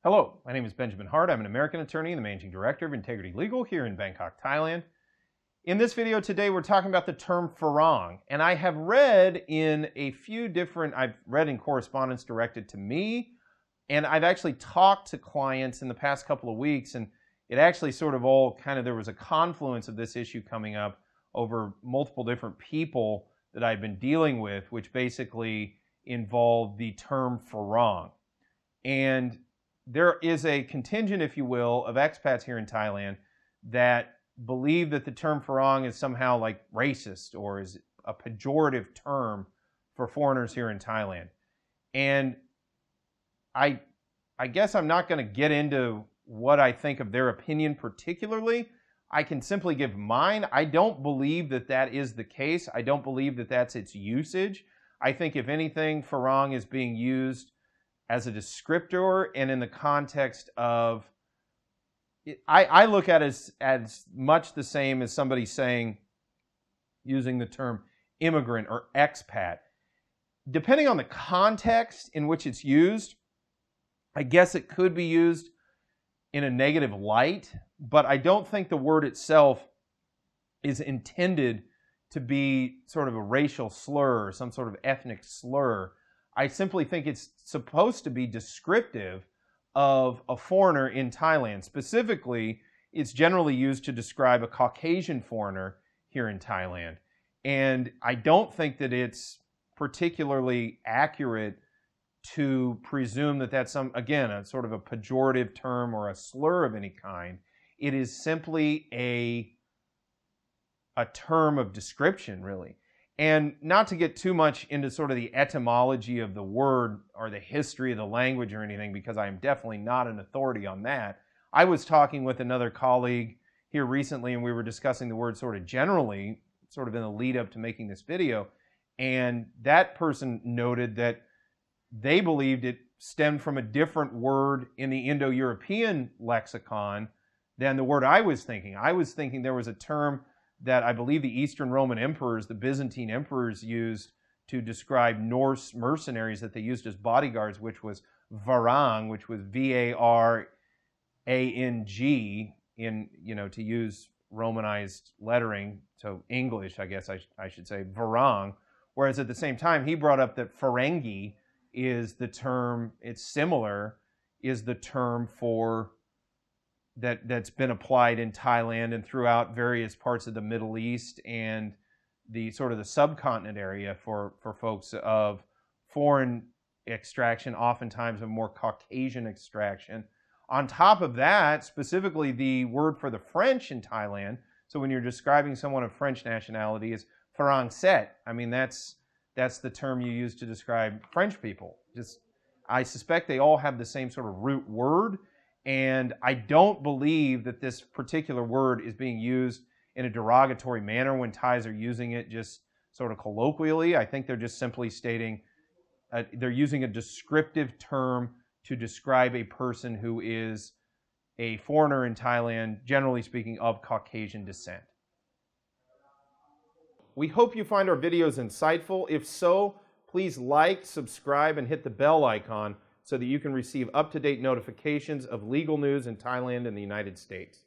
Hello, my name is Benjamin Hart. I'm an American attorney and the Managing Director of Integrity Legal here in Bangkok, Thailand. In this video today, we're talking about the term Farang. And I have read in a few different, I've read in correspondence directed to me, and I've actually talked to clients in the past couple of weeks, and it actually sort of all kind of, there was a confluence of this issue coming up over multiple different people that I've been dealing with, which basically involved the term Farang. And there is a contingent, if you will, of expats here in Thailand that believe that the term Farang is somehow like racist or is a pejorative term for foreigners here in Thailand. And I guess I'm not going to get into what I think of their opinion particularly. I can simply give mine. I don't believe that that is the case. I don't believe that that's its usage. I think if anything, Farang is being used as a descriptor and in the context of, I look at it as much the same as somebody saying, using the term immigrant or expat. Depending on the context in which it's used, I guess it could be used in a negative light, but I don't think the word itself is intended to be sort of a racial slur or some sort of ethnic slur. I simply think it's supposed to be descriptive of a foreigner in Thailand. Specifically, it's generally used to describe a Caucasian foreigner here in Thailand. And I don't think that it's particularly accurate to presume that that's again, a sort of a pejorative term or a slur of any kind. It is simply a term of description, really. And not to get too much into sort of the etymology of the word or the history of the language or anything, because I am definitely not an authority on that. I was talking with another colleague here recently, and we were discussing the word sort of generally, sort of in the lead up to making this video. And that person noted that they believed it stemmed from a different word in the Indo-European lexicon than the word I was thinking. I was thinking there was a term that I believe the Eastern Roman emperors, the Byzantine emperors, used to describe Norse mercenaries that they used as bodyguards, which was Farang, which was Varang, to use Romanized lettering, so English, I guess I should say, Farang. Whereas at the same time, he brought up that Ferengi is the term, it's similar, is the term for that's been applied in Thailand and throughout various parts of the Middle East and the sort of the subcontinent area for folks of foreign extraction, oftentimes of more Caucasian extraction. On top of that, specifically the word for the French in Thailand, so when you're describing someone of French nationality, is Français. I mean, that's the term you use to describe French people. I suspect they all have the same sort of root word. And I don't believe that this particular word is being used in a derogatory manner when Thais are using it just sort of colloquially. I think they're just simply stating, they're using a descriptive term to describe a person who is a foreigner in Thailand, generally speaking, of Caucasian descent. We hope you find our videos insightful. If so, please like, subscribe, and hit the bell icon so that you can receive up-to-date notifications of legal news in Thailand and the United States.